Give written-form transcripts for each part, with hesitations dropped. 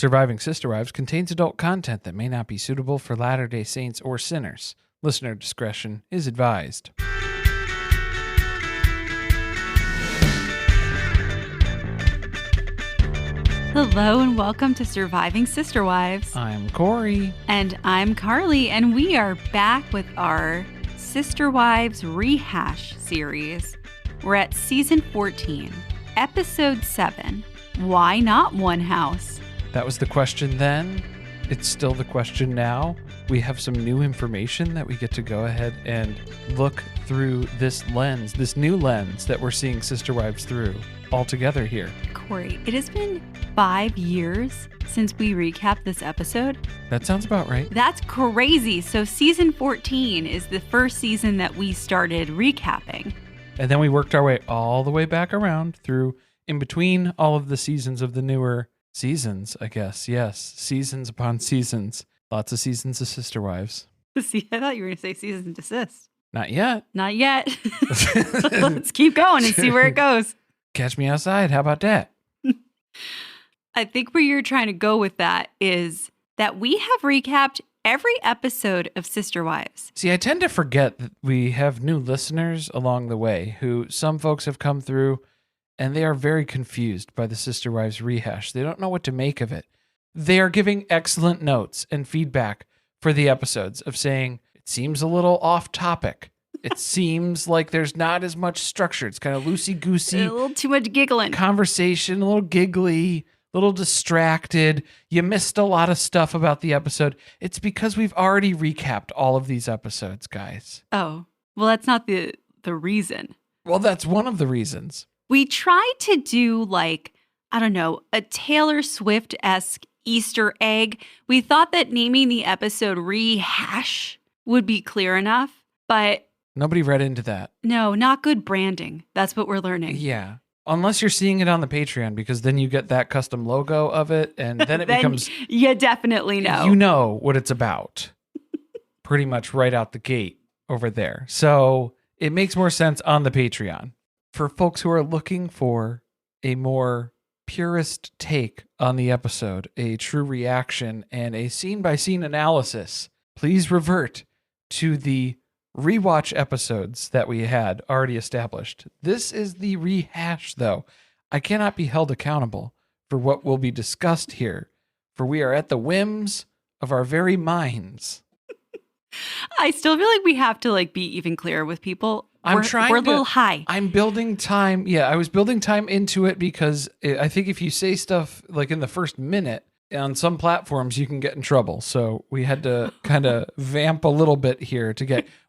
Surviving Sister Wives contains adult content that may not be suitable for Latter-day Saints or sinners. Listener discretion is advised. Hello and welcome to Surviving Sister Wives. I'm Corey. And I'm Carly, and we are back with our Sister Wives ReHash series. We're at Season 14, Episode 7, Why Not One House? That was the question then. It's still the question now. We have some new information that we get to go ahead and look through this lens, this new lens that we're seeing Sister Wives through all together here. Corey, it has been 5 years since we recapped this episode. That sounds about right. That's crazy. So Season 14 is the first season that we started recapping. And then we worked our way all the way back around through in between all of the seasons of the newer seasons, I guess. Yes. Seasons upon seasons. Lots of seasons of Sister Wives. See, I thought you were going to say season and desist. Not yet. Not yet. Let's keep going and see where it goes. Catch me outside. How about that? I think where you're trying to go with that is that we have recapped every episode of Sister Wives. See, I tend to forget that we have new listeners along the way who some folks have come through and they are very confused by the Sister Wives rehash. They don't know what to make of it. They are giving excellent notes and feedback for the episodes of saying, it seems a little off topic. It seems like there's not as much structure. It's kind of loosey-goosey. A little too much giggling. Conversation, a little giggly, a little distracted. You missed a lot of stuff about the episode. It's because we've already recapped all of these episodes, guys. Oh, well, that's not the reason. Well, that's one of the reasons. We tried to do a Taylor Swift-esque Easter egg. We thought that naming the episode ReHash would be clear enough, but nobody read into that. No, not good branding. That's what we're learning. Yeah. Unless you're seeing it on the Patreon, because then you get that custom logo of it, and then it becomes... You definitely know. You know what it's about. Pretty much right out the gate over there. So it makes more sense on the Patreon. For folks who are looking for a more purist take on the episode, a true reaction, and a scene-by-scene analysis, please revert to the rewatch episodes that we had already established. This is the rehash, though. I cannot be held accountable for what will be discussed here, for we are at the whims of our very minds. I still feel like we have to be even clearer with people. We're a little high. I'm building time. Yeah, I was building time into it because I think if you say stuff in the first minute on some platforms, you can get in trouble. So we had to kind of vamp a little bit here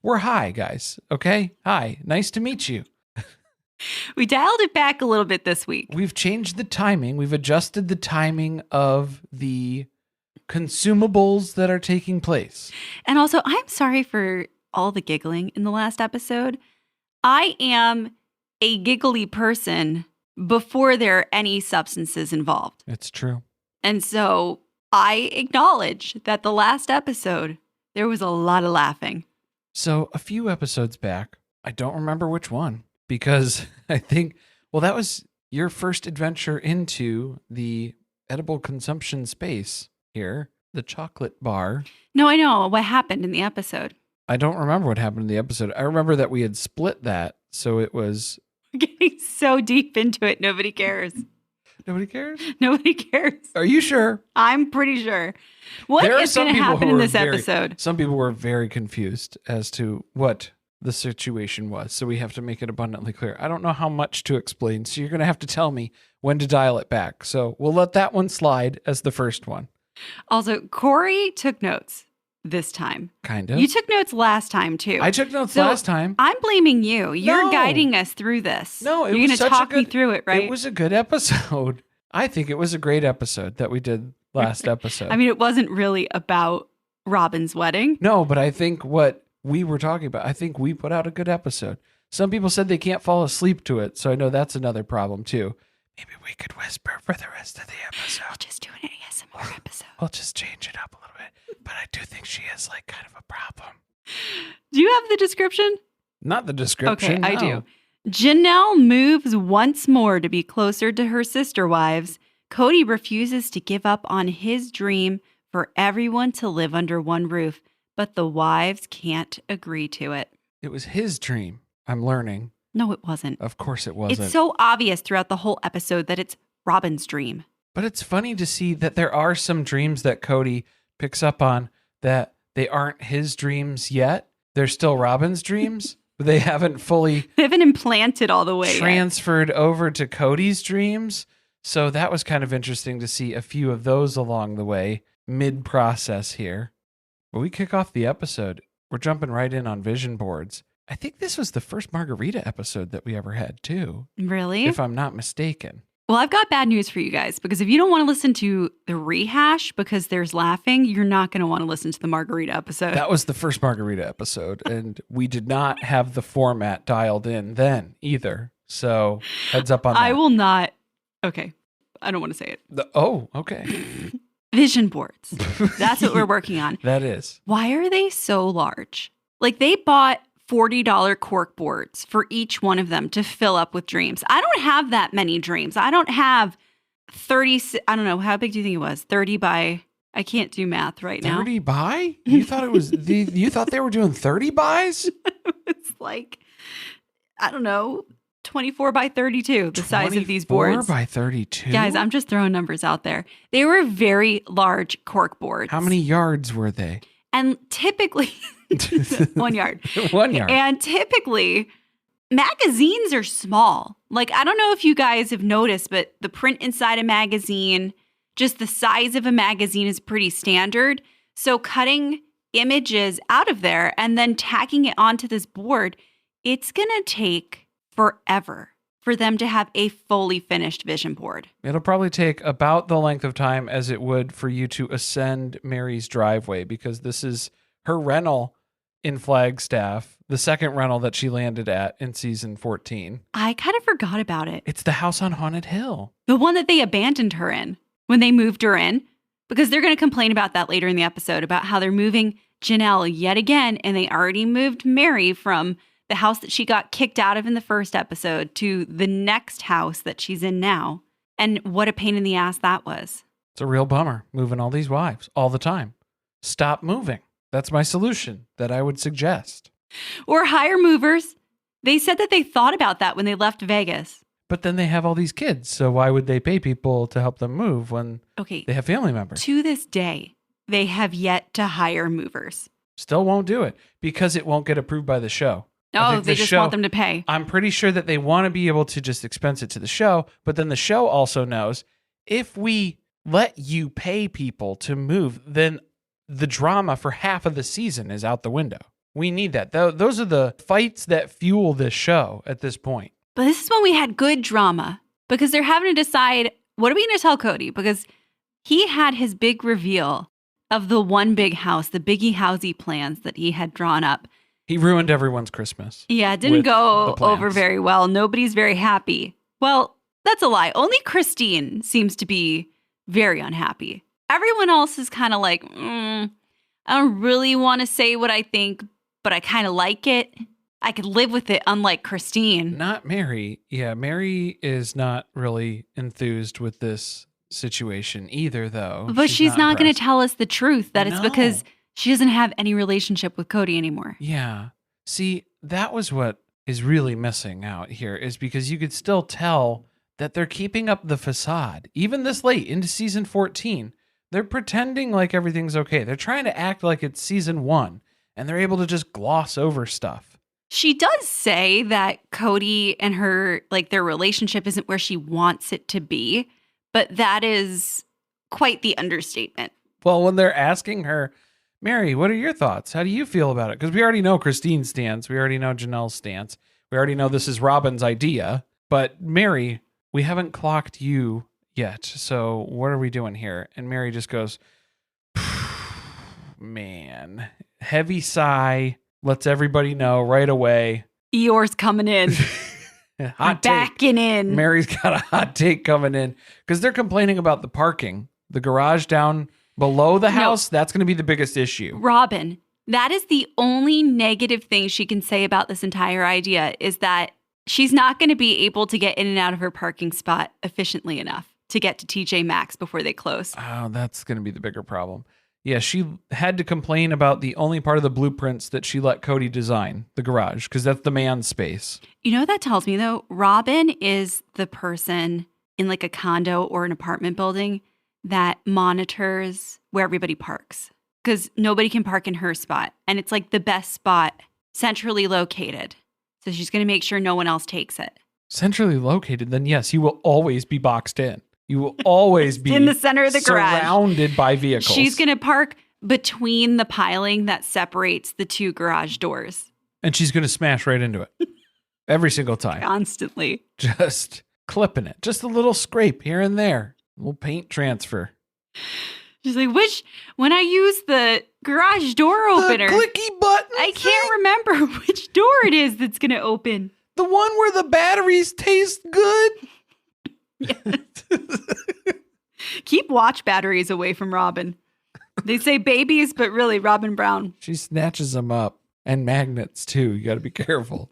we're high, guys. Okay? Hi. Nice to meet you. We dialed it back a little bit this week. We've changed the timing. We've adjusted the timing of the consumables that are taking place. And also, I'm sorry for all the giggling in the last episode. I am a giggly person before there are any substances involved. It's true. And so I acknowledge that the last episode, there was a lot of laughing. So a few episodes back, I don't remember which one, because I think, that was your first adventure into the edible consumption space here, the chocolate bar. No, I know what happened in the episode. I don't remember what happened in the episode. I remember that we had split that, so it was... We're getting so deep into it, nobody cares. Nobody cares? Nobody cares. Are you sure? I'm pretty sure. What is going to happen in this episode? Some people were very confused as to what the situation was, so we have to make it abundantly clear. I don't know how much to explain, so you're going to have to tell me when to dial it back. So we'll let that one slide as the first one. Also, Corey took notes this time. Kind of. You took notes last time, too. I took notes last time. I'm blaming you. You're guiding us through this. No, you're going to talk me through it, right? It was a good episode. I think it was a great episode that we did last episode. I mean, it wasn't really about Robyn's wedding. No, but I think what we were talking about, I think we put out a good episode. Some people said they can't fall asleep to it, so I know that's another problem, too. Maybe we could whisper for the rest of the episode. We'll just do an ASMR episode. We'll just change it up a little bit. But I do think she is kind of a problem. Do you have the description? Not the description. Okay, I do. Janelle moves once more to be closer to her sister wives. Kody refuses to give up on his dream for everyone to live under one roof, but the wives can't agree to it. It was his dream, I'm learning. No, it wasn't. Of course it wasn't. It's so obvious throughout the whole episode that it's Robyn's dream. But it's funny to see that there are some dreams that Kody picks up on that they aren't his dreams yet. They're still Robyn's dreams, but they haven't fully They haven't implanted all the way transferred over to Kody's dreams. So that was kind of interesting to see a few of those along the way, mid-process here. But we kick off the episode. We're jumping right in on vision boards. I think this was the first margarita episode that we ever had, too. Really? If I'm not mistaken. Well, I've got bad news for you guys, because if you don't want to listen to the rehash because there's laughing, you're not going to want to listen to the margarita episode. That was the first margarita episode, and we did not have the format dialed in then either. So heads up on that. I will not. Okay. I don't want to say it. Okay. Vision boards. That's what we're working on. That is. Why are they so large? Like, they bought $40 cork boards for each one of them to fill up with dreams. I don't have that many dreams. I don't have 30. I don't know. How big do you think it was? 30 by, I can't do math right now. 30 by? You thought it was, you thought they were doing 30 buys? It's like, I don't know, 24 by 32, the size of these boards. 24 by 32? Guys, I'm just throwing numbers out there. They were very large cork boards. How many yards were they? And typically, 1 yard. 1 yard. And typically, magazines are small. Like, I don't know if you guys have noticed, but the print inside a magazine, just the size of a magazine is pretty standard. So cutting images out of there and then tacking it onto this board, it's going to take forever for them to have a fully finished vision board. It'll probably take about the length of time as it would for you to ascend Meri's driveway, because this is her rental in Flagstaff, the second rental that she landed at in season 14. I kind of forgot about it. It's the house on Haunted Hill. The one that they abandoned her in when they moved her in, because they're going to complain about that later in the episode, about how they're moving Janelle yet again, and they already moved Meri from the house that she got kicked out of in the first episode to the next house that she's in now. And what a pain in the ass that was. It's a real bummer, moving all these wives all the time. Stop moving. That's my solution that I would suggest. Or hire movers. They said that they thought about that when they left Vegas. But then they have all these kids, so why would they pay people to help them move when they have family members? To this day, they have yet to hire movers. Still won't do it because it won't get approved by the show. Oh, they just want them to pay. I'm pretty sure that they want to be able to just expense it to the show, but then the show also knows if we let you pay people to move, then the drama for half of the season is out the window. We need that. Those are the fights that fuel this show at this point. But this is when we had good drama, because they're having to decide, what are we going to tell Kody? Because he had his big reveal of the one big house, the Biggie Housie plans that he had drawn up. He ruined everyone's Christmas. Yeah, it didn't go over very well. Nobody's very happy. Well, that's a lie. Only Christine seems to be very unhappy. Everyone else is kind of like, I don't really want to say what I think, but I kind of like it. I could live with it, unlike Christine. Not Meri. Yeah, Meri is not really enthused with this situation either, though. But she's not going to tell us the truth, that it's because she doesn't have any relationship with Kody anymore. Yeah. See, that was what is really missing out here, is because you could still tell that they're keeping up the facade. Even this late into season 14, they're pretending like everything's okay. They're trying to act like it's season 1, and they're able to just gloss over stuff. She does say that Kody and her, like, their relationship isn't where she wants it to be, but that is quite the understatement. Well, when they're asking her, Meri, what are your thoughts? How do you feel about it? Because we already know Christine's stance. We already know Janelle's stance. We already know this is Robyn's idea. But Meri, we haven't clocked you yet. So what are we doing here? And Meri just goes, man, heavy sigh. Lets everybody know right away. Eeyore's coming in. Hot backing in. Meri's got a hot take coming in because they're complaining about the parking. The garage down below the house, that's going to be the biggest issue. Robyn, that is the only negative thing she can say about this entire idea, is that she's not going to be able to get in and out of her parking spot efficiently enough to get to TJ Maxx before they close. Oh, that's going to be the bigger problem. Yeah, she had to complain about the only part of the blueprints that she let Kody design, the garage, because that's the man's space. You know what that tells me, though? Robyn is the person in like a condo or an apartment building that monitors where everybody parks, because nobody can park in her spot. And it's like the best spot, centrally located. So she's going to make sure no one else takes it. Centrally located, then yes, you will always be boxed in. You will always be in the center of the garage, surrounded by vehicles. She's going to park between the piling that separates the two garage doors. And she's going to smash right into it. Every single time. Constantly. Just clipping it. Just a little scrape here and there. A little paint transfer. She's like, when I use the garage door opener, the clicky button I can't remember which door it is that's going to open. The one where the batteries taste good? Yes. Keep watch batteries away from Robyn. They say babies, but really Robyn Brown. She snatches them up. And magnets, too. You got to be careful.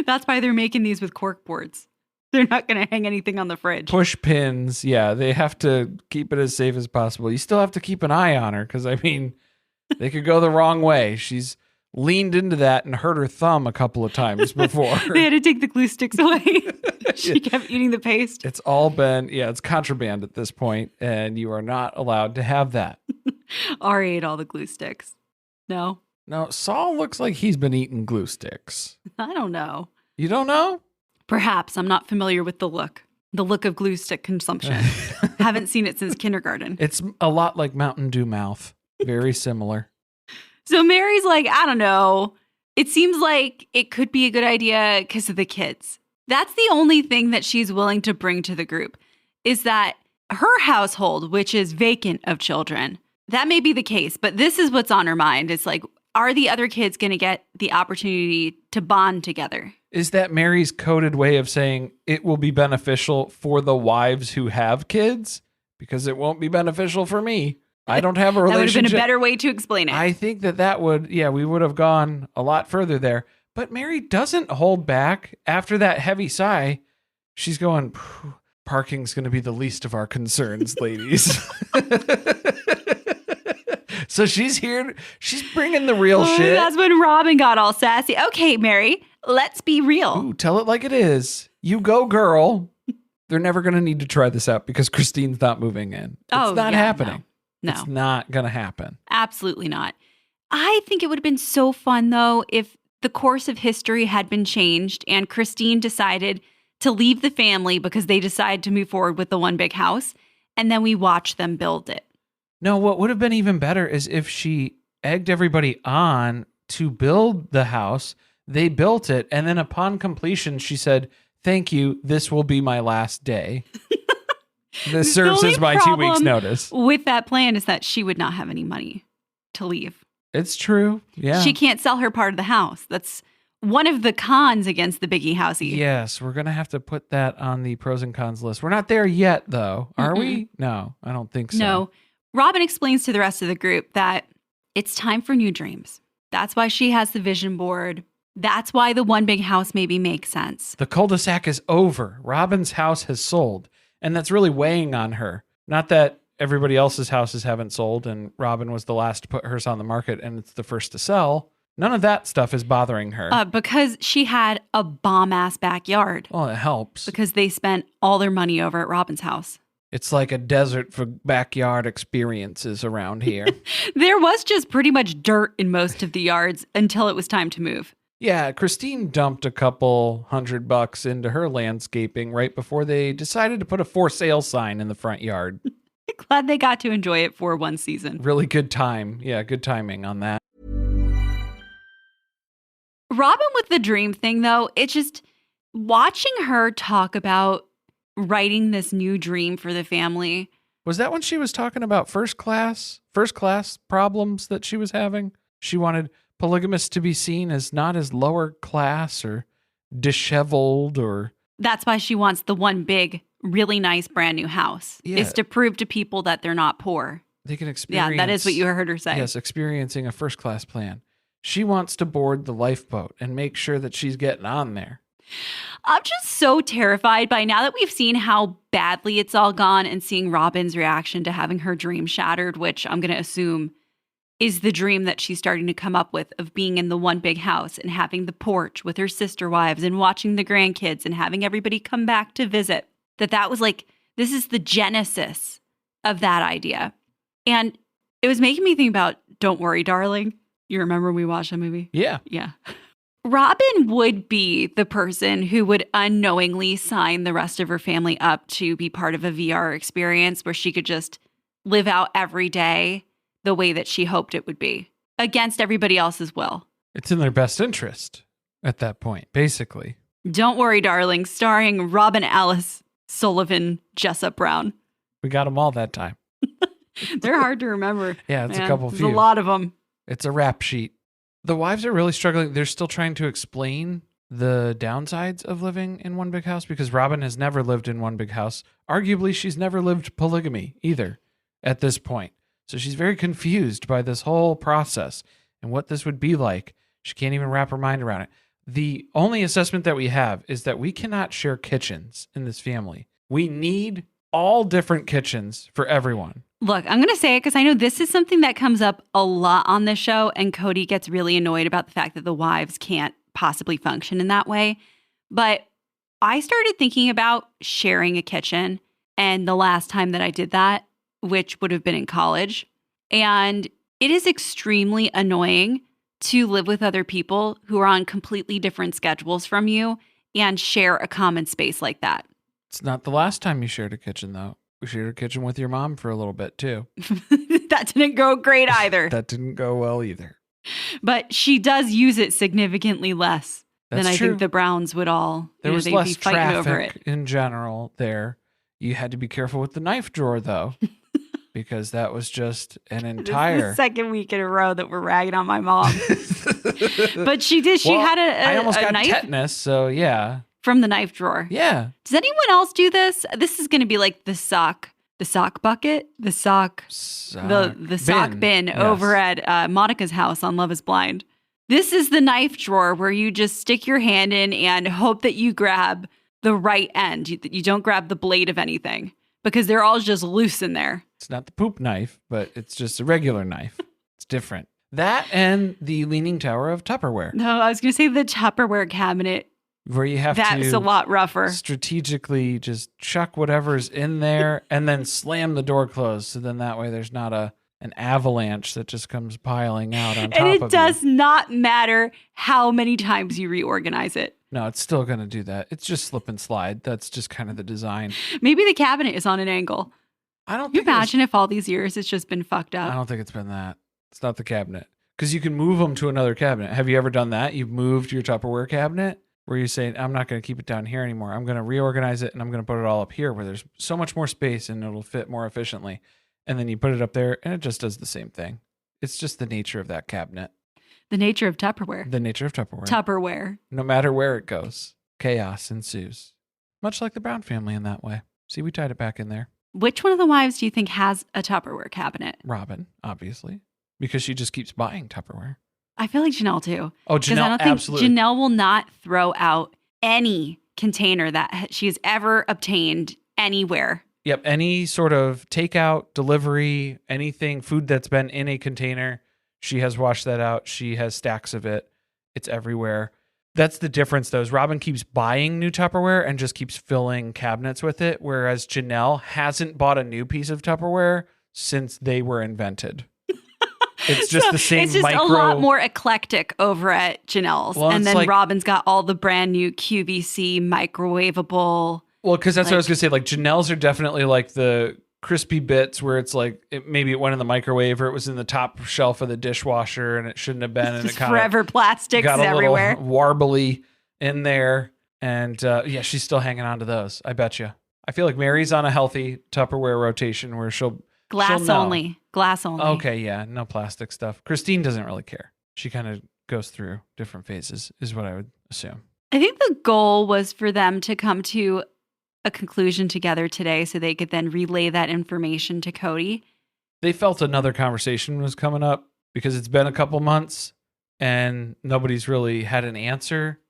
That's why they're making these with cork boards. They're not going to hang anything on the fridge. Push pins. Yeah, they have to keep it as safe as possible. You still have to keep an eye on her because, I mean, they could go the wrong way. She's leaned into that and hurt her thumb a couple of times before. They had to take the glue sticks away. She kept eating the paste. It's all been, it's contraband at this point, and you are not allowed to have that. Ari ate all the glue sticks. No? No, Saul looks like he's been eating glue sticks. I don't know. You don't know? Perhaps. I'm not familiar with the look of glue stick consumption. Haven't seen it since kindergarten. It's a lot like Mountain Dew mouth. Very similar. So Meri's like, I don't know. It seems like it could be a good idea because of the kids. That's the only thing that she's willing to bring to the group, is that her household, which is vacant of children, that may be the case, but this is what's on her mind. It's like, are the other kids going to get the opportunity to bond together? Is that Meri's coded way of saying it will be beneficial for the wives who have kids? Because it won't be beneficial for me. I don't have a relationship. That would have been a better way to explain it. I think that would, we would have gone a lot further there. But Meri doesn't hold back. After that heavy sigh, she's going, parking's going to be the least of our concerns, ladies. So she's here. She's bringing the real shit. That's when Robyn got all sassy. Okay, Meri, let's be real. Ooh, tell it like it is. You go, girl. They're never going to need to try this out because Christine's not moving in. It's not happening. No. It's not going to happen. Absolutely not. I think it would have been so fun, though, if the course of history had been changed and Christine decided to leave the family because they decided to move forward with the one big house, and then we watch them build it. No, what would have been even better is if she egged everybody on to build the house. They built it, and then upon completion, she said, "Thank you. This will be my last day." This serves as my 2 weeks notice. With that plan is that she would not have any money to leave. It's true. Yeah. She can't sell her part of the house. That's one of the cons against the Biggie Housie. Yes, we're going to have to put that on the pros and cons list. We're not there yet, though. Are we? No, I don't think so. No. Robyn explains to the rest of the group that it's time for new dreams. That's why she has the vision board. That's why the one big house maybe makes sense. The cul-de-sac is over. Robyn's house has sold. And that's really weighing on her. Not that everybody else's houses haven't sold and Robyn was the last to put hers on the market and it's the first to sell. None of that stuff is bothering her. Because she had a bomb-ass backyard. Well, it helps. Because they spent all their money over at Robyn's house. It's like a desert for backyard experiences around here. There was just pretty much dirt in most of the yards until it was time to move. Yeah, Christine dumped a couple $100 into her landscaping right before they decided to put a for sale sign in the front yard. Glad they got to enjoy it for one season. Really good time. Yeah, good timing on that. Robyn with the dream thing, though, it's just watching her talk about writing this new dream for the family. Was that when she was talking about first class problems that she was having? She wanted polygamists to be seen as not as lower class or disheveled or... That's why she wants the one big, really nice brand new house. Yeah. Is to prove to people that they're not poor. They can experience... Yeah, that is what you heard her say. Yes, experiencing a first class plan. She wants to board the lifeboat and make sure that she's getting on there. I'm just so terrified by now that we've seen how badly it's all gone and seeing Robyn's reaction to having her dream shattered, which I'm going to assume is the dream that she's starting to come up with of being in the one big house and having the porch with her sister wives and watching the grandkids and having everybody come back to visit. That was like, this is the genesis of that idea. And it was making me think about Don't Worry, Darling. You remember we watched that movie? Yeah. Yeah. Robyn would be the person who would unknowingly sign the rest of her family up to be part of a VR experience where she could just live out every day the way that she hoped it would be, against everybody else's will. It's in their best interest at that point, basically. Don't Worry, Darling, starring Robyn Alice Sullivan Jessup Brown. We got them all that time. They're hard to remember. Yeah, it's Man, a couple there's few. a lot of them. It's a rap sheet. The wives are really struggling. They're still trying to explain the downsides of living in one big house because Robyn has never lived in one big house. Arguably, she's never lived polygamy either at this point. So she's very confused by this whole process and what this would be like. She can't even wrap her mind around it. The only assessment that we have is that we cannot share kitchens in this family. We need all different kitchens for everyone. Look, I'm going to say it because I know this is something that comes up a lot on the show, and Kody gets really annoyed about the fact that the wives can't possibly function in that way. But I started thinking about sharing a kitchen, and the last time that I did that, which would have been in college, and it is extremely annoying to live with other people who are on completely different schedules from you and share a common space like that. It's not the last time you shared a kitchen, though. We shared a kitchen with your mom for a little bit, too. That didn't go great either. That didn't go well either. But she does use it significantly less than I think the Browns would all. There was they'd less be fighting over it. traffic in general there. You had to be careful with the knife drawer, though, because that was just an entire... This is the second week in a row that we're ragging on my mom. But she did. She had I almost got knife tetanus, so yeah. From the knife drawer. Yeah. Does anyone else do this? This is going to be like the sock bucket, the sock bin yes. over at Monica's house on Love is Blind. This is the knife drawer where you just stick your hand in and hope that you grab the right end. You don't grab the blade of anything because they're all just loose in there. It's not the poop knife, but it's just a regular knife. It's different. That and the Leaning Tower of Tupperware. No, I was going to say the Tupperware cabinet. Where you have That's a lot rougher. Strategically just chuck whatever's in there and then slam the door closed. So then that way there's not an avalanche that just comes piling out on top of you. And it does not matter how many times you reorganize it. No, it's still going to do that. It's just slip and slide. That's just kind of the design. Maybe the cabinet is on an angle. I don't Can you think imagine if all these years it's just been fucked up? I don't think it's been that. It's not the cabinet. Because you can move them to another cabinet. Have you ever done that? You've moved your Tupperware cabinet where you say, I'm not going to keep it down here anymore. I'm going to reorganize it and I'm going to put it all up here where there's so much more space and it'll fit more efficiently. And then you put it up there and it just does the same thing. It's just the nature of that cabinet. The nature of Tupperware. The nature of Tupperware. Tupperware. No matter where it goes, chaos ensues. Much like the Brown family in that way. See, we tied it back in there. Which one of the wives do you think has a Tupperware cabinet? Robyn, obviously, because she just keeps buying Tupperware. I feel like Janelle too. Oh, Janelle, I don't think absolutely. Janelle will not throw out any container that she has ever obtained anywhere. Yep, any sort of takeout, delivery, anything, food that's been in a container, she has washed that out. She has stacks of it. It's everywhere. That's the difference, though, is Robyn keeps buying new Tupperware and just keeps filling cabinets with it, whereas Janelle hasn't bought a new piece of Tupperware since they were invented. It's just the same It's just micro... a lot more eclectic over at Janelle's. Well, and then like... Robyn's got all the brand new QVC microwavable... Well, because that's what I was going to say. Like, Janelle's are definitely like the crispy bits where it's like, maybe it went in the microwave or it was in the top shelf of the dishwasher and it shouldn't have been. And just it kind forever plastics got a everywhere. Little warbly in there. And yeah, she's still hanging on to those. I bet you. I feel like Meri's on a healthy Tupperware rotation where she'll know. Only. Glass only. Okay, yeah, no plastic stuff. Christine doesn't really care. She kind of goes through different phases, is what I would assume. I think the goal was for them to come to a conclusion together today so they could then relay that information to Kody. They felt another conversation was coming up because it's been a couple months and nobody's really had an answer.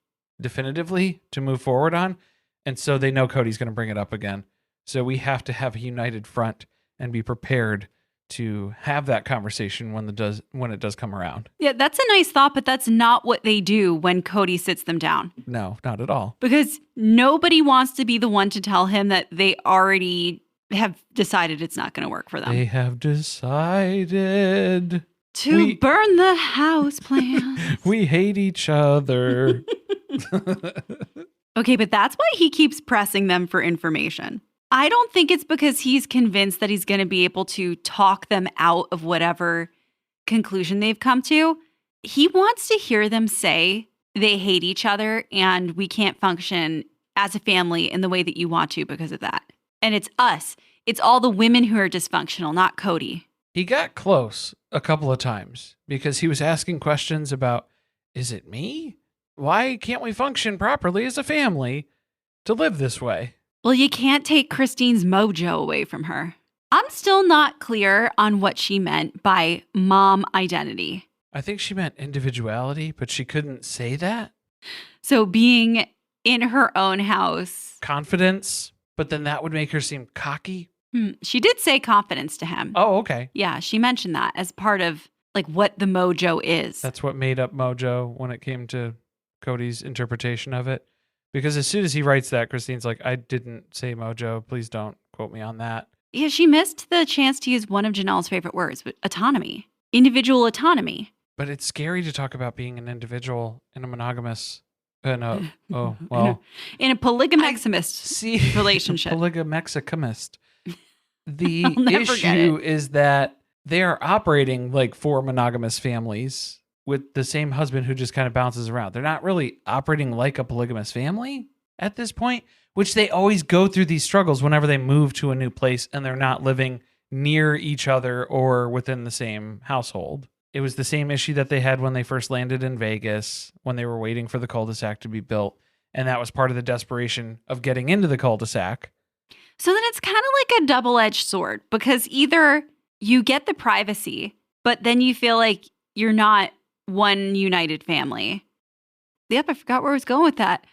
definitively to move forward on. And so they know Kody's going to bring it up again. So we have to have a united front and be prepared to have that conversation when it does come around. Yeah, that's a nice thought, but that's not what they do when Kody sits them down. No, not at all. Because nobody wants to be the one to tell him that they already have decided it's not going to work for them. They have decided to burn the house plans. We hate each other. Okay, but that's why he keeps pressing them for information. I don't think it's because he's convinced that he's going to be able to talk them out of whatever conclusion they've come to. He wants to hear them say they hate each other and we can't function as a family in the way that you want to because of that. And it's us. It's all the women who are dysfunctional, not Kody. He got close a couple of times because he was asking questions about, is it me? Why can't we function properly as a family to live this way? Well, you can't take Christine's mojo away from her. I'm still not clear on what she meant by mom identity. I think she meant individuality, but she couldn't say that. So being in her own house. Confidence, but then that would make her seem cocky. She did say confidence to him. Oh, okay. Yeah, she mentioned that as part of like what the mojo is. That's what made up mojo when it came to Kody's interpretation of it. Because as soon as he writes that, Christine's like, I didn't say mojo. Please don't quote me on that. Yeah, she missed the chance to use one of Janelle's favorite words, autonomy. Individual autonomy. But it's scary to talk about being an individual in a monogamous, in a polygamexamist relationship. Polygamexamist. The issue is that they are operating like 4 monogamous families with the same husband who just kind of bounces around. They're not really operating like a polygamous family at this point, which they always go through these struggles whenever they move to a new place and they're not living near each other or within the same household. It was the same issue that they had when they first landed in Vegas, when they were waiting for the cul-de-sac to be built. And that was part of the desperation of getting into the cul-de-sac. So then it's kind of like a double-edged sword because either you get the privacy, but then you feel like you're not one united family. Yep, I forgot where I was going with that.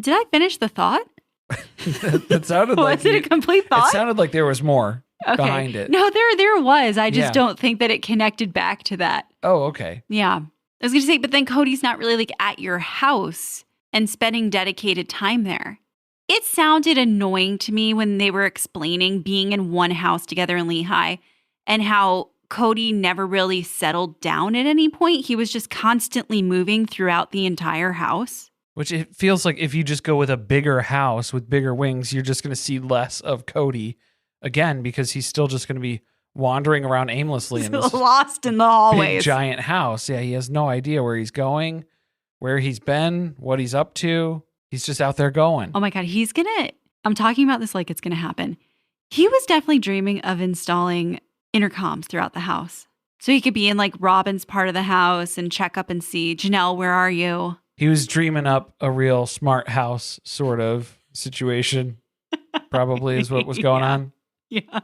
Did I finish the thought? That sounded like... Was it a complete thought? It sounded like there was more behind it. No, there was. I just don't think that it connected back to that. Oh, okay. Yeah. I was going to say, but then Kody's not really like at your house and spending dedicated time there. It sounded annoying to me when they were explaining being in one house together in Lehigh and how Kody never really settled down at any point. He was just constantly moving throughout the entire house. Which it feels like if you just go with a bigger house with bigger wings, you're just going to see less of Kody again because he's still just going to be wandering around aimlessly in this lost in the hallways. Big giant house. Yeah, he has no idea where he's going, where he's been, what he's up to. He's just out there going. Oh my God, I'm talking about this like it's going to happen. He was definitely dreaming of installing intercoms throughout the house. So he could be in like Robyn's part of the house and check up and see, Janelle, where are you? He was dreaming up a real smart house sort of situation, probably is what was going on. Yeah.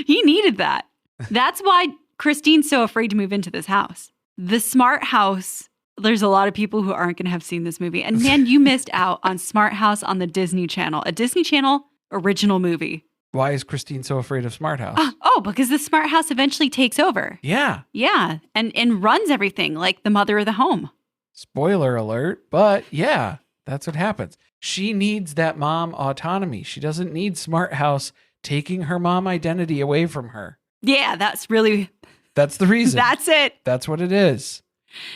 He needed that. That's why Christine's so afraid to move into this house. The smart house, there's a lot of people who aren't going to have seen this movie. And man, you missed out on Smart House on the Disney Channel, a Disney Channel original movie. Why is Christine so afraid of Smart House? Because the Smart House eventually takes over. Yeah. Yeah. And runs everything like the mother of the home. Spoiler alert. But yeah, that's what happens. She needs that mom autonomy. She doesn't need Smart House taking her mom identity away from her. Yeah, that's the reason. That's it. That's what it is.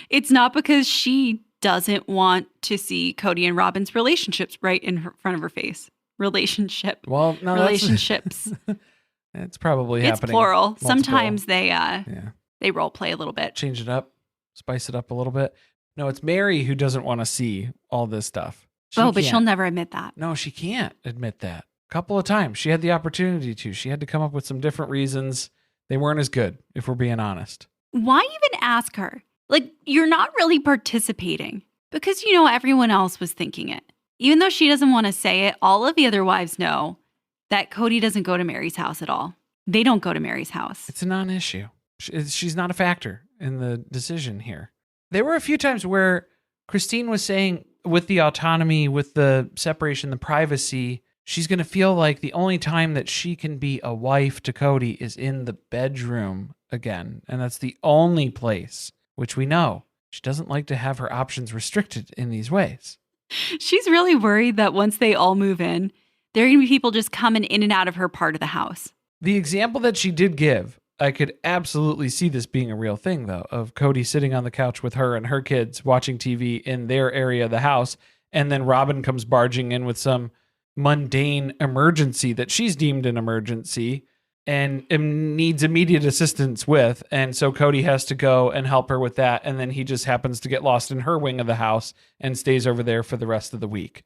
It's not because she doesn't want to see Kody and Robyn's relationships right in front of her face. Relationships. It's probably happening. It's plural. Multiple. Sometimes they role play a little bit. Change it up. Spice it up a little bit. No, it's Meri who doesn't want to see all this stuff. But she'll never admit that. No, she can't admit that. A couple of times. She had the opportunity to. She had to come up with some different reasons. They weren't as good, if we're being honest. Why even ask her? Like, you're not really participating. Because, everyone else was thinking it. Even though she doesn't want to say it, all of the other wives know that Kody doesn't go to Meri's house at all. They don't go to Meri's house. It's a non-issue. She's not a factor in the decision here. There were a few times where Christine was saying, with the autonomy, with the separation, the privacy, she's going to feel like the only time that she can be a wife to Kody is in the bedroom again. And that's the only place, which we know she doesn't like to have her options restricted in these ways. She's really worried that once they all move in, there are going to be people just coming in and out of her part of the house. The example that she did give, I could absolutely see this being a real thing, though, of Kody sitting on the couch with her and her kids watching TV in their area of the house. And then Robyn comes barging in with some mundane emergency that she's deemed an emergency and needs immediate assistance with. And so Kody has to go and help her with that. And then he just happens to get lost in her wing of the house and stays over there for the rest of the week.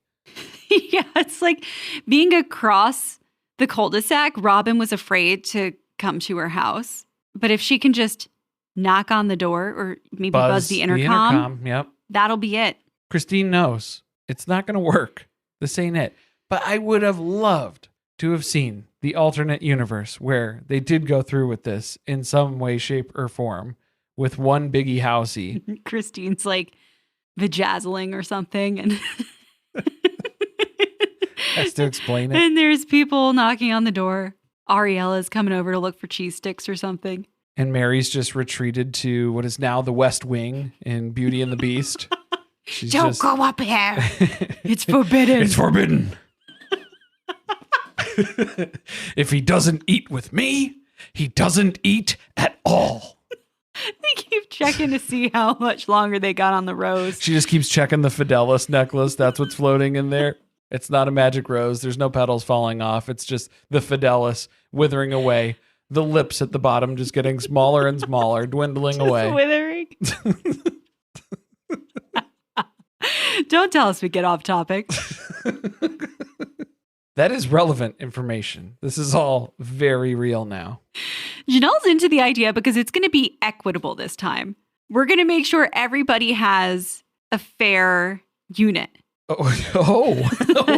Yeah, it's like being across the cul-de-sac. Robyn was afraid to come to her house. But if she can just knock on the door or maybe buzz the intercom, yep, that'll be it. Christine knows it's not going to work. This ain't it. But I would have loved to have seen the alternate universe where they did go through with this in some way, shape, or form with one Biggie Housie. Christine's like vajazzling or something. And has to explain it. And there's people knocking on the door. Ariella's coming over to look for cheese sticks or something. And Meri's just retreated to what is now the West Wing in Beauty and the Beast. Don't go up here. It's forbidden. It's forbidden. If he doesn't eat with me, he doesn't eat at all. They keep checking to see how much longer they got on the rose. She just keeps checking the Fidelis necklace. That's what's floating in there. It's not a magic rose. There's no petals falling off. It's just the Fidelis withering away. The lips at the bottom just getting smaller and smaller, dwindling just away. Withering. Don't tell us we get off topic. That is relevant information. This is all very real now. Janelle's into the idea because it's going to be equitable this time. We're going to make sure everybody has a fair unit. Oh.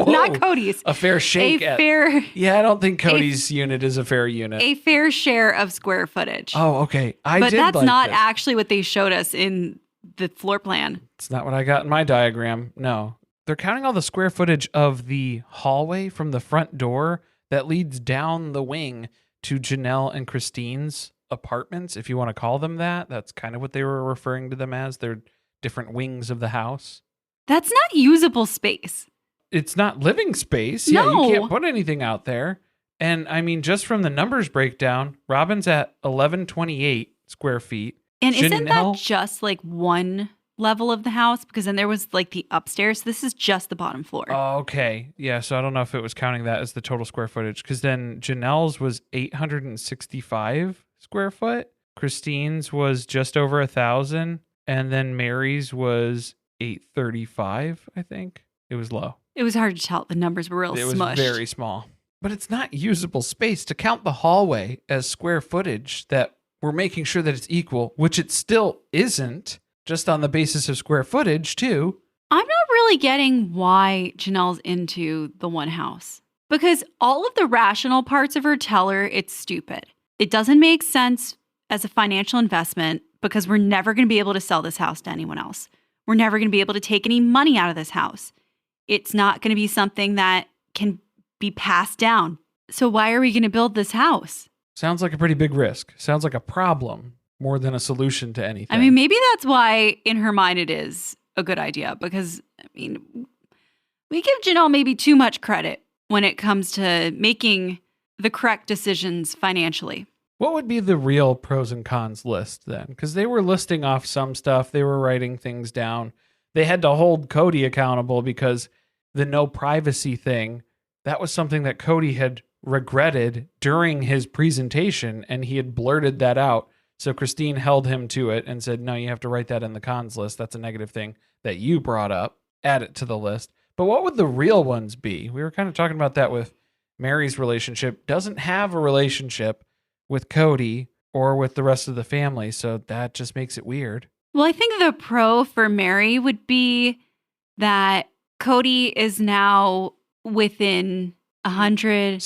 Not Kody's. A fair shake. Yeah, I don't think Kody's unit is a fair unit. A fair share of square footage. Oh, okay. But that's not actually what they showed us in the floor plan. It's not what I got in my diagram. No. They're counting all the square footage of the hallway from the front door that leads down the wing to Janelle and Christine's apartments, if you want to call them that. That's kind of what they were referring to them as. They're different wings of the house. That's not usable space. It's not living space. No. Yeah, you can't put anything out there. And I mean, just from the numbers breakdown, Robyn's at 1128 square feet. And isn't that just like one level of the house? Because then there was like the upstairs. This is just the bottom floor. Oh, okay. Yeah, so I don't know if it was counting that as the total square footage. Because then Janelle's was 865 square foot. Christine's was just over 1,000. And then Meri's was 835, I think. It was low. It was hard to tell. The numbers were real smushed. It was very small. But it's not usable space to count the hallway as square footage that we're making sure that it's equal, which it still isn't, just on the basis of square footage, too. I'm not really getting why Janelle's into the one house. Because all of the rational parts of her tell her it's stupid. It doesn't make sense as a financial investment because we're never going to be able to sell this house to anyone else. We're never going to be able to take any money out of this house. It's not going to be something that can be passed down. So why are we going to build this house? Sounds like a pretty big risk. Sounds like a problem more than a solution to anything. I mean, maybe that's why in her mind it is a good idea. Because, I mean, we give Janelle maybe too much credit when it comes to making the correct decisions financially. What would be the real pros and cons list then? Because they were listing off some stuff. They were writing things down. They had to hold Kody accountable because the no privacy thing, that was something that Kody had regretted during his presentation, and he had blurted that out. So Christine held him to it and said, no, you have to write that in the cons list. That's a negative thing that you brought up. Add it to the list. But what would the real ones be? We were kind of talking about that with Meri's relationship. Doesn't have a relationship with Kody or with the rest of the family. So that just makes it weird. Well, I think the pro for Meri would be that Kody is now within 100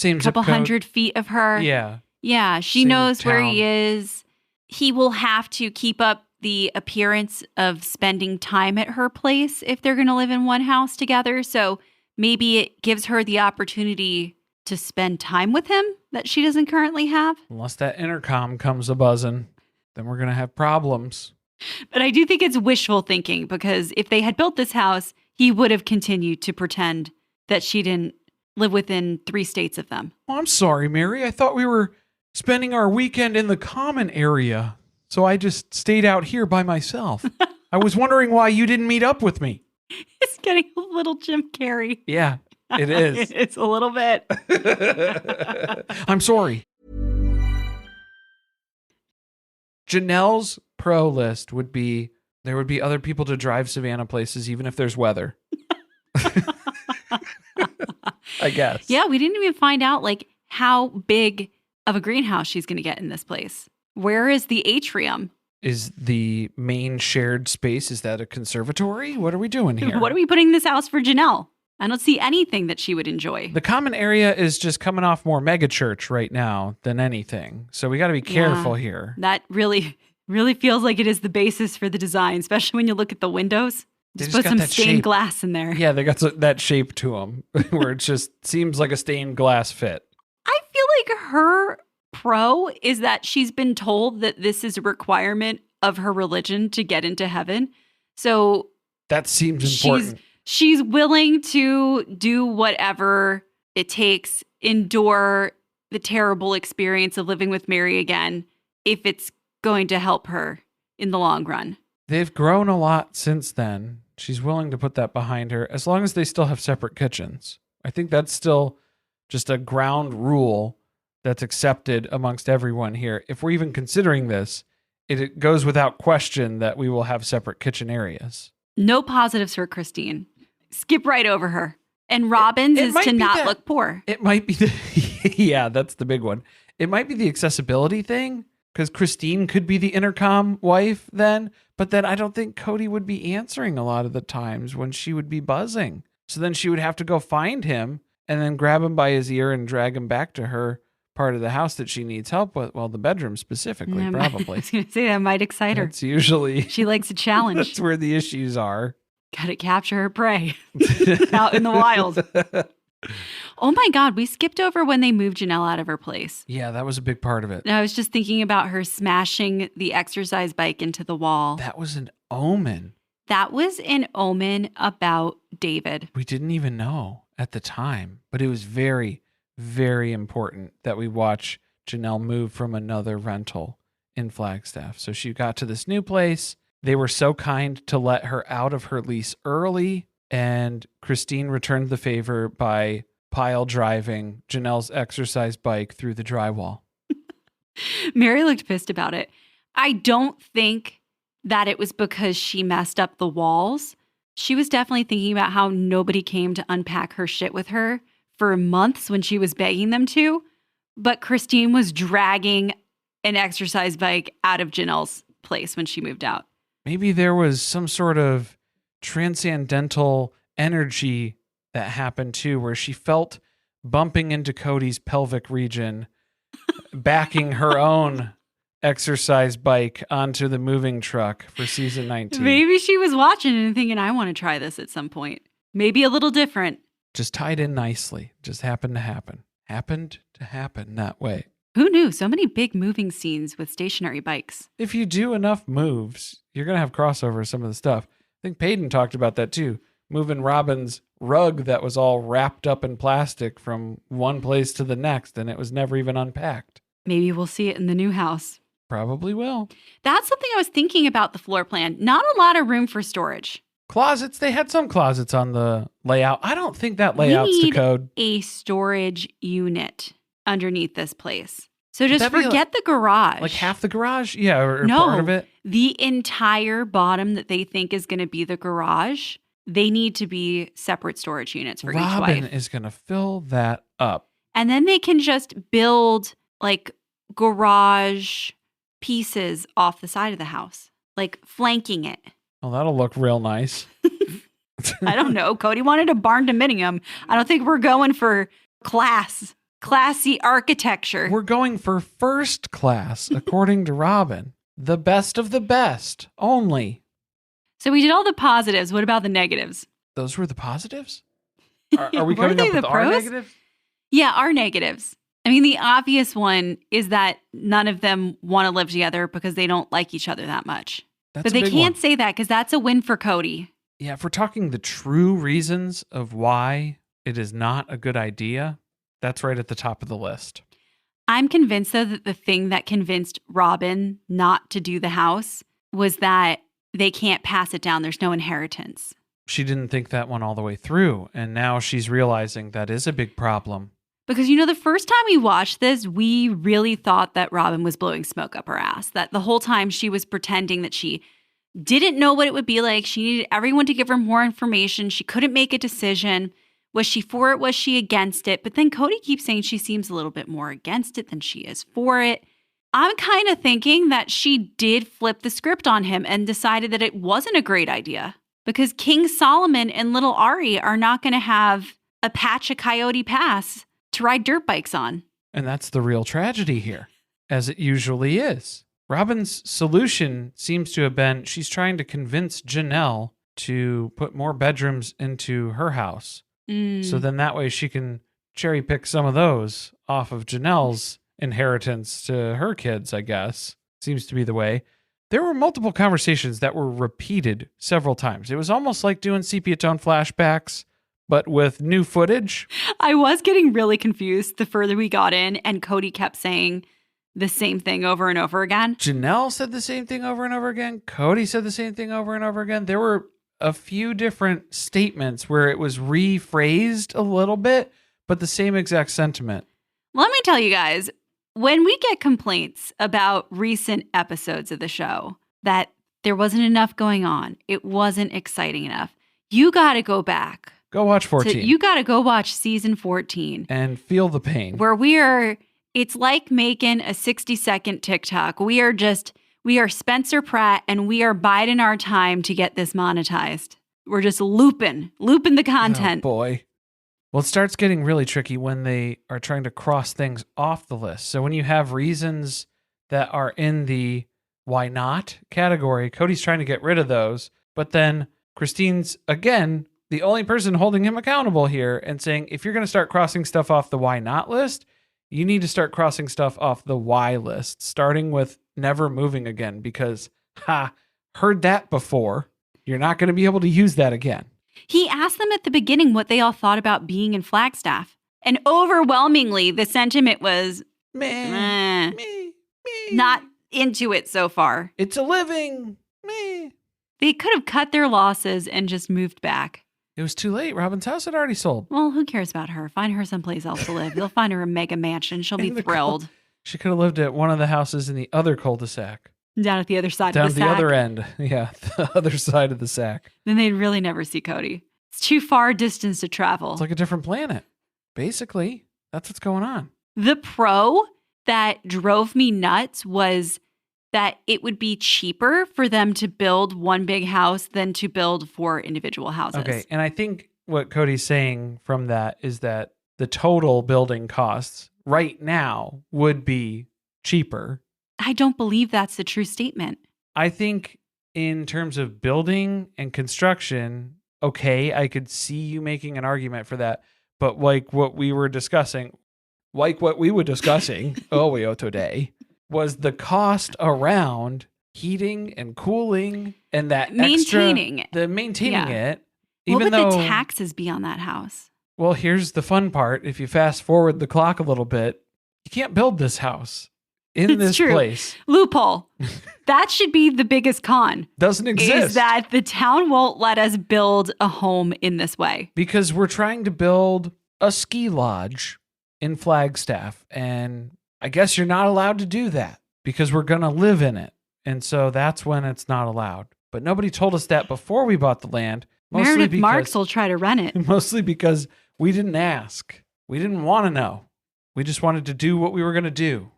feet of her. Yeah. Yeah. She knows where he is. He will have to keep up the appearance of spending time at her place if they're going to live in one house together. So maybe it gives her the opportunity to spend time with him that she doesn't currently have. Unless that intercom comes a-buzzing, then we're going to have problems. But I do think it's wishful thinking, because if they had built this house, he would have continued to pretend that she didn't live within 3 states of them. Oh, I'm sorry, Meri. I thought we were spending our weekend in the common area, so I just stayed out here by myself. I was wondering why you didn't meet up with me. It's getting a little Jim Carrey. Yeah, it is. It's a little bit. I'm sorry. Janelle's pro list would be, there would be other people to drive Savannah places, even if there's weather. I guess. Yeah, we didn't even find out like how big of a greenhouse she's going to get in this place. Where is the atrium? Is the main shared space, is that a conservatory? What are we doing here? What are we putting in this house for Janelle? I don't see anything that she would enjoy. The common area is just coming off more mega church right now than anything. So we got to be careful here. That really feels like it is the basis for the design, especially when you look at the windows. Just put some stained glass in there. Yeah, they got that shape to them where it just seems like a stained glass fit. I feel like her pro is that she's been told that this is a requirement of her religion to get into heaven. So that seems important. She's willing to do whatever it takes, endure the terrible experience of living with Meri again, if it's going to help her in the long run. They've grown a lot since then. She's willing to put that behind her, as long as they still have separate kitchens. I think that's still just a ground rule that's accepted amongst everyone here. If we're even considering this, it goes without question that we will have separate kitchen areas. No positives for Christine. Skip right over her. And Robyn's is to not look poor. It might be yeah, that's the big one. It might be the accessibility thing, because Christine could be the intercom wife then, but then I don't think Kody would be answering a lot of the times when she would be buzzing. So then she would have to go find him and then grab him by his ear and drag him back to her part of the house that she needs help with. Well, the bedroom specifically, probably. I was going to say that might excite her. It's usually... She likes a challenge. That's where the issues are. Got to capture her prey out in the wild. Oh my God, we skipped over when they moved Janelle out of her place. Yeah, that was a big part of it. And I was just thinking about her smashing the exercise bike into the wall. That was an omen. That was an omen about David. We didn't even know at the time, but it was very, very important that we watch Janelle move from another rental in Flagstaff. So she got to this new place. They were so kind to let her out of her lease early, and Christine returned the favor by pile driving Janelle's exercise bike through the drywall. Meri looked pissed about it. I don't think that it was because she messed up the walls. She was definitely thinking about how nobody came to unpack her shit with her for months when she was begging them to. But Christine was dragging an exercise bike out of Janelle's place when she moved out. Maybe there was some sort of transcendental energy that happened too, where she felt bumping into Kody's pelvic region, backing her own exercise bike onto the moving truck for season 19. Maybe she was watching and thinking, I want to try this at some point. Maybe a little different. Just tied in nicely. Just happened to happen. Happened to happen that way. Who knew? So many big moving scenes with stationary bikes. If you do enough moves, you're going to have crossover of some of the stuff. I think Peyton talked about that too. Moving Robyn's rug that was all wrapped up in plastic from one place to the next, and it was never even unpacked. Maybe we'll see it in the new house. Probably will. That's something I was thinking about the floor plan. Not a lot of room for storage. Closets, they had some closets on the layout. I don't think that layout's to code. A storage unit underneath this place. So just forget the garage. Like half the garage? Yeah, or part of it? The entire bottom that they think is going to be the garage, they need to be separate storage units for each wife. Robyn is going to fill that up. And then they can just build like garage pieces off the side of the house, like flanking it. Oh, that'll look real nice. I don't know. Kody wanted a barn dominium. I don't think we're going for classy architecture. We're going for first class, according to Robyn. The best of the best only. So we did all the positives. What about the negatives? Those were the positives? Are we coming they up with the our pros? negatives? Yeah, our negatives. I mean, the obvious one is that none of them want to live together because they don't like each other that much. That's but a they big can't one. say that because that's a win for Kody. Yeah, if we're talking the true reasons of why it is not a good idea, that's right at the top of the list. I'm convinced, though, that the thing that convinced Robyn not to do the house was that they can't pass it down. There's no inheritance. She didn't think that one all the way through, and now she's realizing that is a big problem. Because, you know, the first time we watched this, we really thought that Robyn was blowing smoke up her ass. That the whole time she was pretending that she didn't know what it would be like. She needed everyone to give her more information. She couldn't make a decision. Was she for it? Was she against it? But then Kody keeps saying she seems a little bit more against it than she is for it. I'm kind of thinking that she did flip the script on him and decided that it wasn't a great idea. Because King Solomon and little Ari are not going to have a patch of Coyote Pass to ride dirt bikes on. And that's the real tragedy here, as it usually is. Robyn's solution seems to have been she's trying to convince Janelle to put more bedrooms into her house. So then that way she can cherry pick some of those off of Janelle's inheritance to her kids, I guess. Seems to be the way. There were multiple conversations that were repeated several times. It was almost like doing sepia tone flashbacks, but with new footage. I was getting really confused the further we got in, and Kody kept saying the same thing over and over again. Janelle said the same thing over and over again. Kody said the same thing over and over again. There were a few different statements where it was rephrased a little bit, but the same exact sentiment. Let me tell you guys, when we get complaints about recent episodes of the show that there wasn't enough going on, it wasn't exciting enough, you got to go back. Go watch 14. You got to go watch season 14. And feel the pain. Where it's like making a 60-second TikTok. We are Spencer Pratt, and we are biding our time to get this monetized. We're just looping the content. Oh boy. Well, it starts getting really tricky when they are trying to cross things off the list. So when you have reasons that are in the why not category, Kody's trying to get rid of those. But then Christine's, again, the only person holding him accountable here and saying, if you're going to start crossing stuff off the why not list, you need to start crossing stuff off the why list, starting with never moving again, because, heard that before. You're not going to be able to use that again. He asked them at the beginning what they all thought about being in Flagstaff. And overwhelmingly, the sentiment was, Me. not into it so far. It's a living. Me. They could have cut their losses and just moved back. It was too late. Robyn's house had already sold. Well, who cares about her? Find her someplace else to live. They'll find her a mega mansion. She'll be thrilled. She could have lived at one of the houses in the other cul-de-sac. Down at the other side Down of the the sack. other end. Yeah, the other side of the sack. Then they'd really never see Kody. It's too far a distance to travel. It's like a different planet. Basically, that's what's going on. The pro that drove me nuts was that it would be cheaper for them to build one big house than to build 4 individual houses. Okay, and I think what Cody's saying from that is that the total building costs right now would be cheaper. I don't believe that's the true statement. I think in terms of building and construction, okay, I could see you making an argument for that. But like what we were discussing, today, was the cost around heating and cooling and that Maintaining extra, it. Maintaining it. What Even would though, the taxes be on that house? Well, here's the fun part. If you fast forward the clock a little bit, you can't build this house in It's this true. place. Loophole. That should be the biggest con. Doesn't exist. Is that the town won't let us build a home in this way. Because we're trying to build a ski lodge in Flagstaff. And I guess you're not allowed to do that because we're going to live in it. And so that's when it's not allowed. But nobody told us that before we bought the land. Meredith Marks will try to run it. Mostly because we didn't ask. We didn't want to know. We just wanted to do what we were going to do.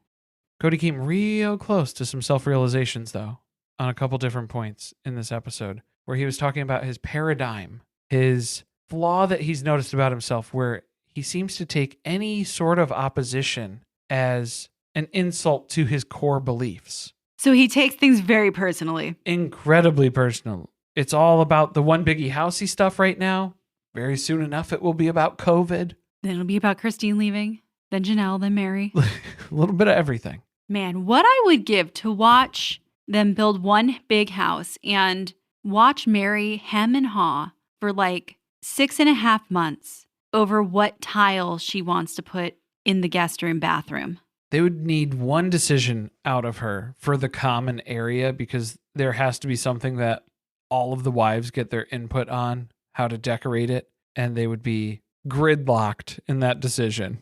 Kody came real close to some self-realizations, though, on a couple different points in this episode, where he was talking about his paradigm, his flaw that he's noticed about himself, where he seems to take any sort of opposition as an insult to his core beliefs. So he takes things very personally. Incredibly personal. It's all about the one Biggie Housie stuff right now. Very soon enough, it will be about COVID. Then it'll be about Christine leaving, then Janelle, then Meri. A little bit of everything. Man, what I would give to watch them build one big house and watch Meri hem and haw for like 6.5 months over what tile she wants to put in the guest room bathroom. They would need one decision out of her for the common area because there has to be something that all of the wives get their input on how to decorate it. And they would be gridlocked in that decision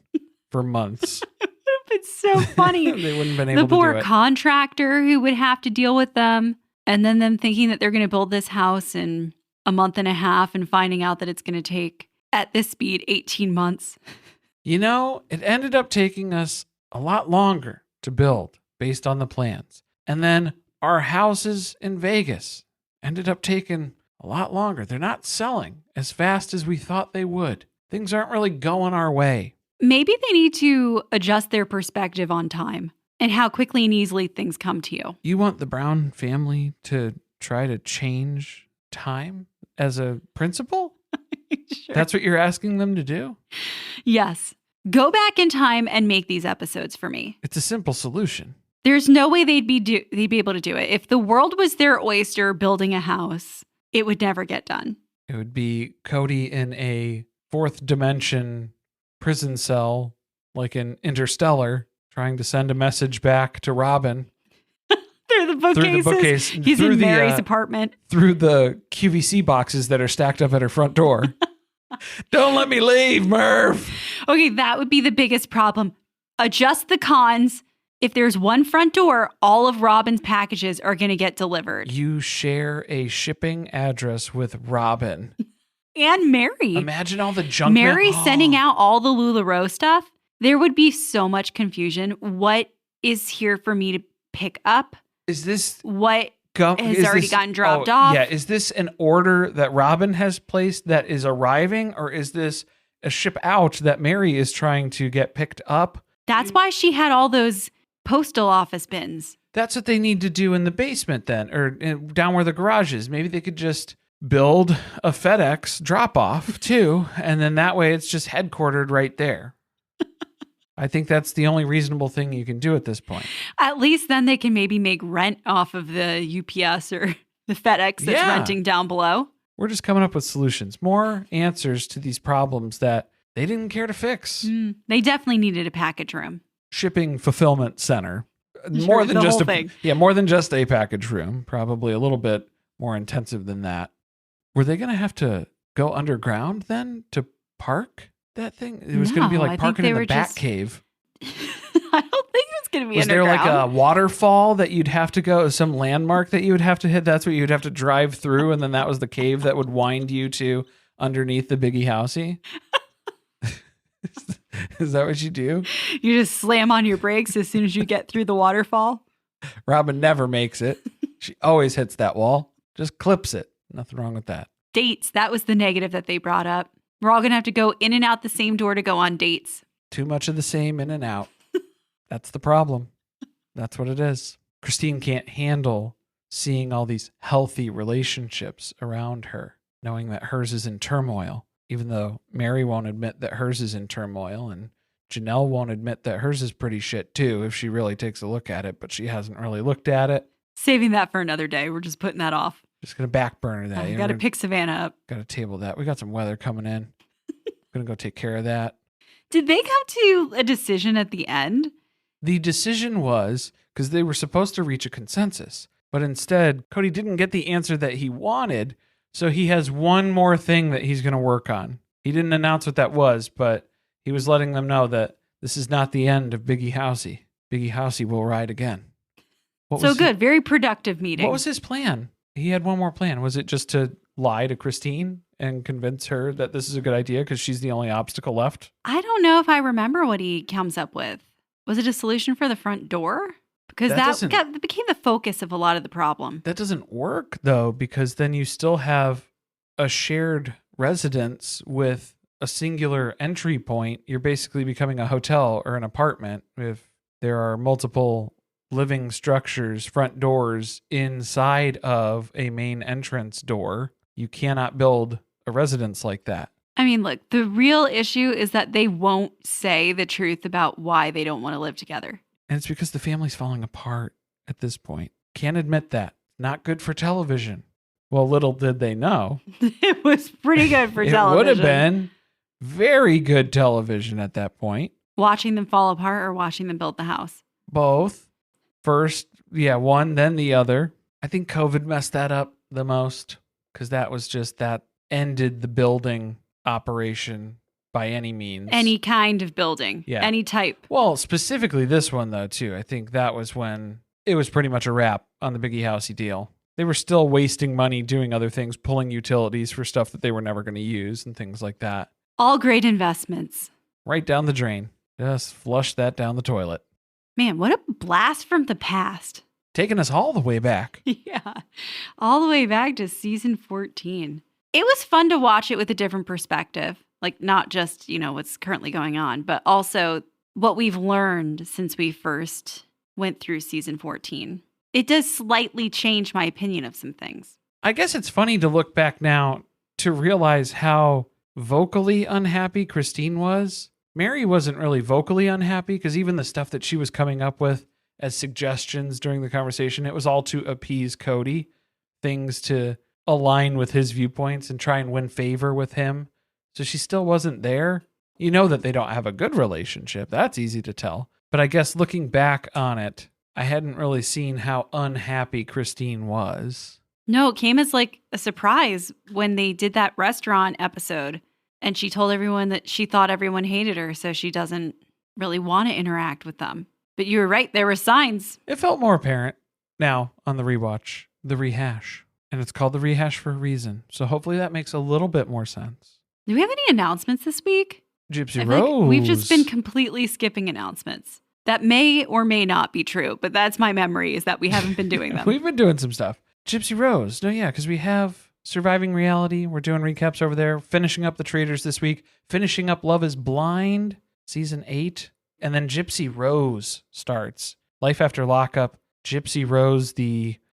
for months. It's so funny. They wouldn't have been able to do The it. poor contractor who would have to deal with them. And then them thinking that they're going to build this house in a month and a half and finding out that it's going to take, at this speed, 18 months. You know, it ended up taking us a lot longer to build based on the plans. And then our houses in Vegas ended up taking a lot longer. They're not selling as fast as we thought they would. Things aren't really going our way. Maybe they need to adjust their perspective on time and how quickly and easily things come to you. You want the Brown family to try to change time as a principle? Sure. That's what you're asking them to do? Yes. Go back in time and make these episodes for me. It's a simple solution. There's no way they'd be able to do it. If the world was their oyster building a house, it would never get done. It would be Kody in a fourth dimension prison cell, like in Interstellar, trying to send a message back to Robyn. Through the bookcases. He's in Meri's apartment. Through the QVC boxes that are stacked up at her front door. Don't let me leave, Murph. Okay, that would be the biggest problem. Adjust the cons. If there's one front door, all of Robyn's packages are going to get delivered. You share a shipping address with Robyn. And Meri. Imagine all the junk. Meri sending out all the LuLaRoe stuff. There would be so much confusion. What is here for me to pick up? Is this what has already gotten dropped off? Yeah, is this an order that Robyn has placed that is arriving, or is this a ship out that Meri is trying to get picked up? That's why she had all those postal office bins. That's what they need to do in the basement then, or down where the garage is. Maybe they could just build a FedEx drop-off too, and then that way it's just headquartered right there. I think that's the only reasonable thing you can do at this point. At least then they can maybe make rent off of the UPS or the FedEx that's renting down below. We're just coming up with solutions, more answers to these problems that they didn't care to fix. They definitely needed a package room. Shipping fulfillment center. Sure, More than the just whole thing. more than just a package room. Probably a little bit more intensive than that. Were they going to have to go underground then to park that thing? It was going to be like parking in the Bat Cave. I don't think it was going to be Was there underground. like a waterfall that you'd have to go, some landmark that you would have to hit? That's what you'd have to drive through, and then that was the cave that would wind you to underneath the Biggie Housie? Is that what you do? You just slam on your brakes as soon as you get through the waterfall? Robyn never makes it. She always hits that wall. Just clips it. Nothing wrong with that. Dates. That was the negative that they brought up. We're all going to have to go in and out the same door to go on dates. Too much of the same in and out. That's the problem. That's what it is. Christine can't handle seeing all these healthy relationships around her, knowing that hers is in turmoil, even though Meri won't admit that hers is in turmoil, and Janelle won't admit that hers is pretty shit too if she really takes a look at it, but she hasn't really looked at it. Saving that for another day. We're just putting that off. Just going to back burner that. I got to pick Savannah up. Got to table that. We got some weather coming in. Going to go take care of that. Did they come to a decision at the end? The decision was, because they were supposed to reach a consensus, but instead, Kody didn't get the answer that he wanted, so he has one more thing that he's going to work on. He didn't announce what that was, but he was letting them know that this is not the end of Biggie Housie. Biggie Housie will ride again. Very productive meeting. What was his plan? He had one more plan. Was it just to lie to Christine and convince her that this is a good idea because she's the only obstacle left? I don't know if I remember what he comes up with. Was it a solution for the front door? Because that became the focus of a lot of the problem. That doesn't work, though, because then you still have a shared residence with a singular entry point. You're basically becoming a hotel or an apartment if there are multiple living structures, front doors inside of a main entrance door. You cannot build a residence like that. I mean, look, the real issue is that they won't say the truth about why they don't want to live together. And it's because the family's falling apart at this point. Can't admit that. Not good for television. Well, little did they know. It was pretty good for television. It would have been very good television at that point. Watching them fall apart or watching them build the house? Both. First, one, then the other. I think COVID messed that up the most because that ended the building operation by any means. Any kind of building. Yeah. Any type. Well, specifically this one, though, too. I think that was when it was pretty much a wrap on the Biggie Housie deal. They were still wasting money doing other things, pulling utilities for stuff that they were never going to use and things like that. All great investments. Right down the drain. Just flush that down the toilet. Man, what a blast from the past. Taking us all the way back. Yeah. All the way back to season 14. It was fun to watch it with a different perspective. Like not just, what's currently going on, but also what we've learned since we first went through season 14. It does slightly change my opinion of some things. I guess it's funny to look back now to realize how vocally unhappy Christine was. Meri wasn't really vocally unhappy because even the stuff that she was coming up with as suggestions during the conversation, it was all to appease Kody, things to align with his viewpoints and try and win favor with him. So she still wasn't there. You know that they don't have a good relationship. That's easy to tell. But I guess looking back on it, I hadn't really seen how unhappy Christine was. No, it came as like a surprise when they did that restaurant episode and she told everyone that she thought everyone hated her, so she doesn't really want to interact with them. But you were right, there were signs. It felt more apparent now on the rewatch, the rehash. And it's called the rehash for a reason. So hopefully that makes a little bit more sense. Do we have any announcements this week? Gypsy Rose. Like we've just been completely skipping announcements. That may or may not be true, but that's my memory is that we haven't been doing them. We've been doing some stuff. Gypsy Rose. No, yeah, because we have Surviving Reality. We're doing recaps over there. Finishing up The Traitors this week. Finishing up Love is Blind, season 8. And then Gypsy Rose starts. Life After Lockup. Gypsy Rose,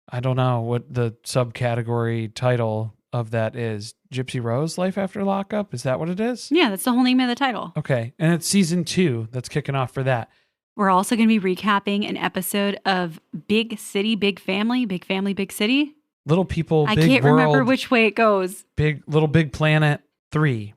I don't know what the subcategory title of that is. Gypsy Rose, Life After Lockup? Is that what it is? Yeah, that's the whole name of the title. Okay. And it's season 2 that's kicking off for that. We're also going to be recapping an episode of Big City, Big Family, Big Family, Big City. Little People, Big World. I can't remember which way it goes. Little Big Planet 3.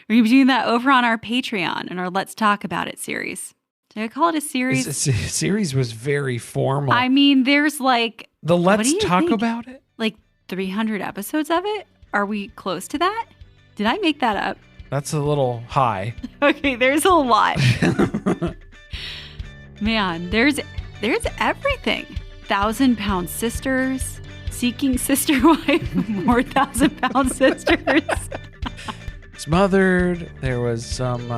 We're going to be doing that over on our Patreon in our Let's Talk About It series. Did I call it a series? Series was very formal. I mean, there's like... The Let's Talk About It? Like 300 episodes of it? Are we close to that? Did I make that up? That's a little high. Okay, there's a lot. Man, there's everything. 1,000-pound sisters, seeking sister wife, more 1,000-pound sisters. Smothered. There was some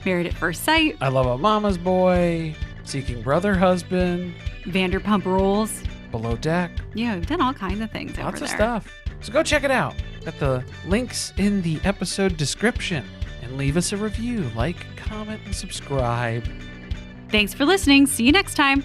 Married at First Sight. I Love a Mama's Boy, Seeking Brother Husband, Vanderpump Rules, Below Deck. Yeah, we've done all kinds of things over there. Lots of stuff. So go check it out. Got the links in the episode description. And leave us a review. Like, comment, and subscribe. Thanks for listening. See you next time.